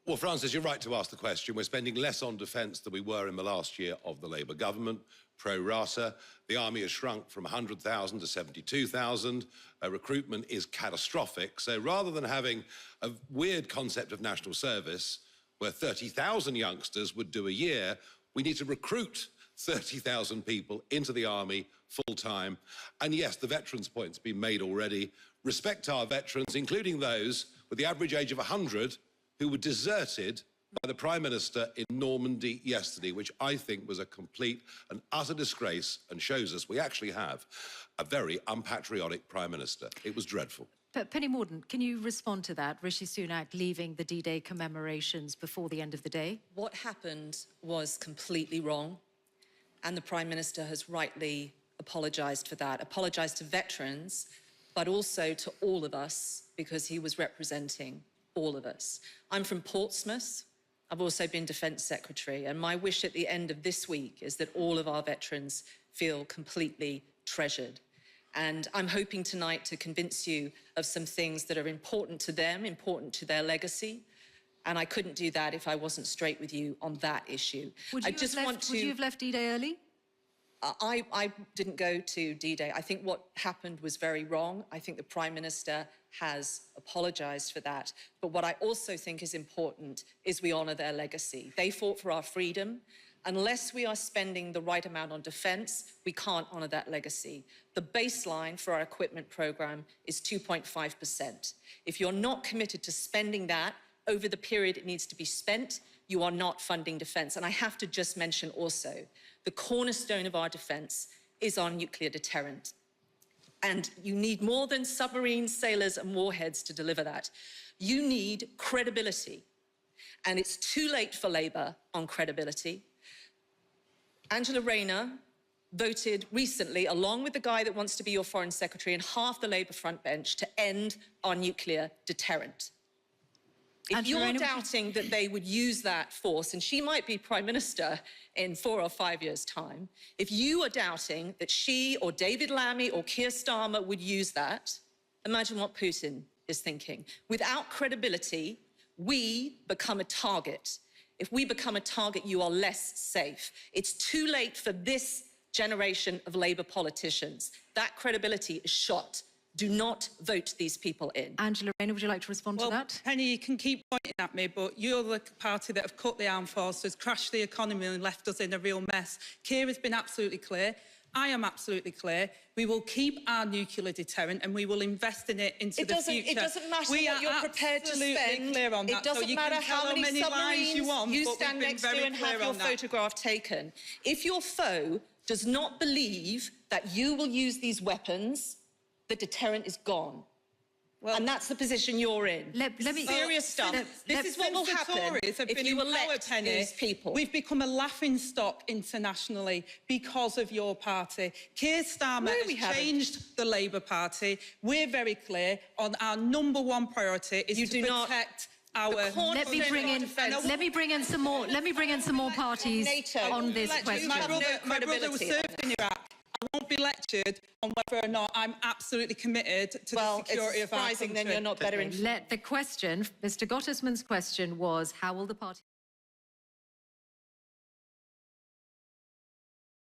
Well, Francis, you're right to ask the question. We're spending less on defence than we were in the last year of the Labour government. Pro rata, the army has shrunk from 100,000 to 72,000. Recruitment is catastrophic. So rather than having a weird concept of national service where 30,000 youngsters would do a year, we need to recruit 30,000 people into the army full-time. And yes, the veterans' point's been made already. Respect our veterans, including those with the average age of 100 who were deserted by the Prime Minister in Normandy yesterday, which I think was a complete and utter disgrace and shows us we actually have a very unpatriotic Prime Minister. It was dreadful. But Penny Mordaunt, can you respond to that? Rishi Sunak leaving the D-Day commemorations before the end of the day? What happened was completely wrong, and the Prime Minister has rightly apologised for that, apologised to veterans, but also to all of us, because he was representing all of us. I'm from Portsmouth. I've also been Defence Secretary, and my wish at the end of this week is that all of our veterans feel completely treasured. And I'm hoping tonight to convince you of some things that are important to them, important to their legacy. And I couldn't do that if I wasn't straight with you on that issue. Would you have left D-Day early? I didn't go to D-Day. I think what happened was very wrong. I think the Prime Minister has apologised for that. But what I also think is important is we honour their legacy. They fought for our freedom. Unless we are spending the right amount on defence, we can't honour that legacy. The baseline for our equipment programme is 2.5%. If you're not committed to spending that over the period it needs to be spent, you are not funding defence. And I have to just mention also, the cornerstone of our defence is our nuclear deterrent. And you need more than submarines, sailors and warheads to deliver that. You need credibility. And it's too late for Labour on credibility. Angela Rayner voted recently, along with the guy that wants to be your Foreign Secretary and half the Labour front bench, to end our nuclear deterrent. If you're doubting that they would use that force, and she might be Prime Minister in 4 or 5 years' time, if you are doubting that she or David Lammy or Keir Starmer would use that, imagine what Putin is thinking. Without credibility, we become a target. If we become a target, you are less safe. It's too late for this generation of Labour politicians. That credibility is shot. Do not vote these people in. Angela Rayner, would you like to respond to that? Penny, you can keep pointing at me, but you're the party that have cut the armed forces, crashed the economy and left us in a real mess. Keir has been absolutely clear. I am absolutely clear. We will keep our nuclear deterrent and we will invest in it into the future. It doesn't matter what you're prepared to spend. Clear on that. It doesn't matter how many submarines you stand next to and have your photograph taken. If your foe does not believe that you will use these weapons, the deterrent is gone. Well, and that's the position you're in. Serious stuff. This is what will happen if you elect these people. We've become a laughingstock internationally because of your party. Keir Starmer has changed the Labour Party. We're very clear on our #1 priority is to protect our. Let me bring in some more parties on this question. My brother was served in Iraq. I won't be lectured on whether or not I'm absolutely committed to the security of our country. Well, it's surprising then you're not better informed. The question, Mr. Gottesman's question was, how will the party...